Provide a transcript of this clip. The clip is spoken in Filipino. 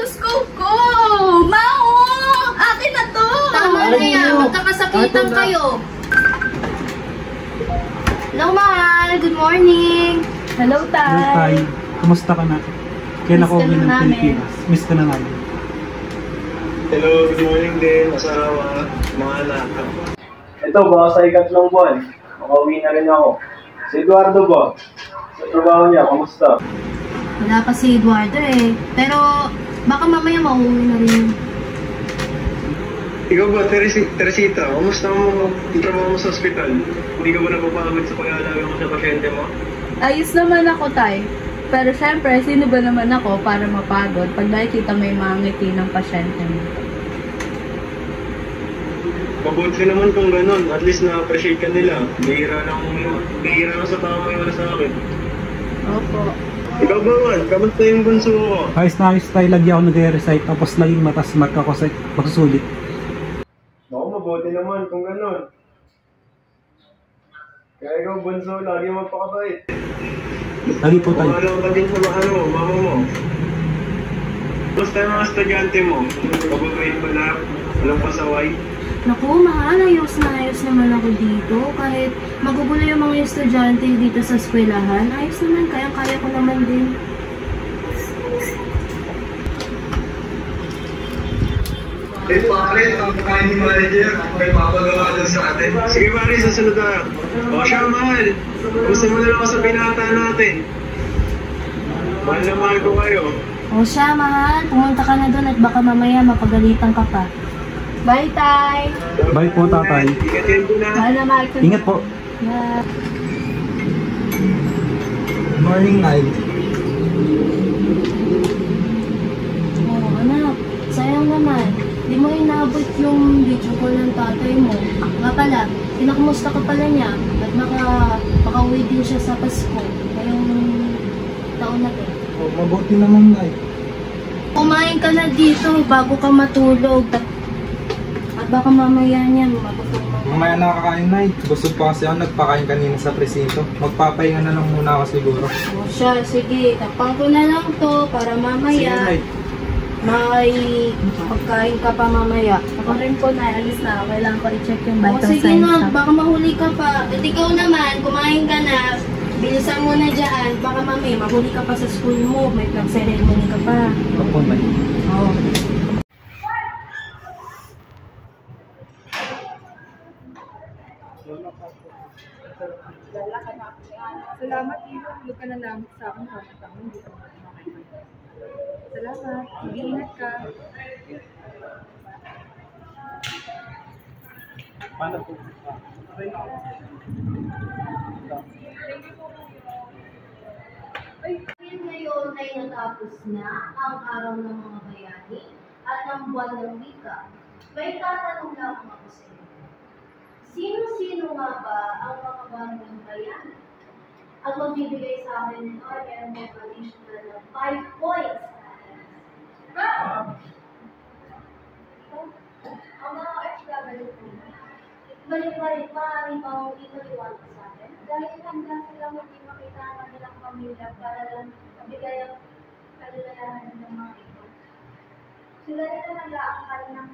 Diyos ko! Mao! Akin na to! Tama na yan. Magkakasakitan kayo. Hello, mahal. Good morning. Hello, Hello, Tay. Tay! Kumusta ka na? Kailan ako Miss ka uwi na ng namin. Pilipinas? Miss ka na namin. Hello, good morning din. Asawa, mga anak. Ito, baka sa ikatlong buwan. Makauwi na rin ako. Si Eduardo ba? Sa trabaho niya, kamusta? Wala pa si Eduardo eh. Pero baka mamaya mauwi na rin. Ikaw ba, Teresita? Kamusta mo yung trabaho mo sa ospital? Hindi ka ba napapagod sa pag-aalaga mo sa pasyente mo? Ayos naman ako, Tay. Pero syempre, sino ba naman ako para mapagod pag nakikita mo yung mga ngiti ng pasyente mo? Mabuti naman kung ganun. At least na-appreciate ka nila. Bihira lang sa tao ngayon sa akin. Opo. Ikaw ba, man? Kamusta yung bunso ko? Ayos na ayos, Tay. Lagi ako nag-recite tapos naging matas-mat ako sa pagsusulit. Naku, mabuti naman kung ganun. Kaya ikaw, bunso, lagi magpakabait. Lagi po, Tay. Kung alam ka din sa mama mo. Basta yung mga estudyante mo, pababait ba na? Walang pasaway? Naku, mahal. Ayos na ayos naman ako dito. Kahit magugulo yung mga estudyante dito sa eskwelahan, ayos naman. Kaya ko naman din. Eh, pare, ang kain manager, may papagawa doon sa atin. Sige, pare, susunod na. O siya, mahal. Gusto mo na lang ako sa binata natin. Mahal na mahal ko kayo. O siya, mahal. Pumunta ka na doon at baka mamaya mapagalitan ka pa. Bye, Tay! Bye po, Tatay. Ingatin ko na. Mahal na mahal ko. Ingat po. Yeah. Morning, Nay. Oo, anak. Sayang naman. Di mo inabot yung video call ng tatay mo. Nga pala, kinakumusta ka pala niya at makauwi din siya sa Pasko ngayong taon na to. Oh, mabuti naman, Nay. Kumain ka na dito bago ka matulog. At baka mamaya niya magutom mo. Mamaya nakakain, Nay. Busog pa kasi ako nagpakain kanina sa presinto. Magpapahinga na lang muna ako siguro. O siya, sige. Tapang ko na lang to para Sige, mamaya Nay. may pagkain ka pa mamaya. Ako rin po, Nay. Alis na ako. Kailangan ko i-check yung O vital sige signs na, na. baka mahuli ka pa. At ikaw naman, kumain ka na. Bilisan mo na dyan. Baka mamaya mahuli ka pa sa school mo. May pag-ceremony ka pa. Opo, Nay. Oo. Salamat, Ilo. Huwag ka na lamang sa akin kahit ako hindi ka makakailan. Salamat. Mag-iingat ka. Paano po? Ngayon ay natapos na ang araw ng mga bayani at ang buwan ng wika. May tatanong lang ako sa inyo. Sino-sino nga ba ang mga bandang bayani? At magbibigay sa amin nito ay meron mo additional na 5 points. Ang mga OFW po, balik-balik, maaari pang ipaliwanag sa atin. Dahil hanggang silang hindi makita ang kanilang pamilya para lang mabigay ang kalalahan ng mga ito. Sila nila nag-aakala ng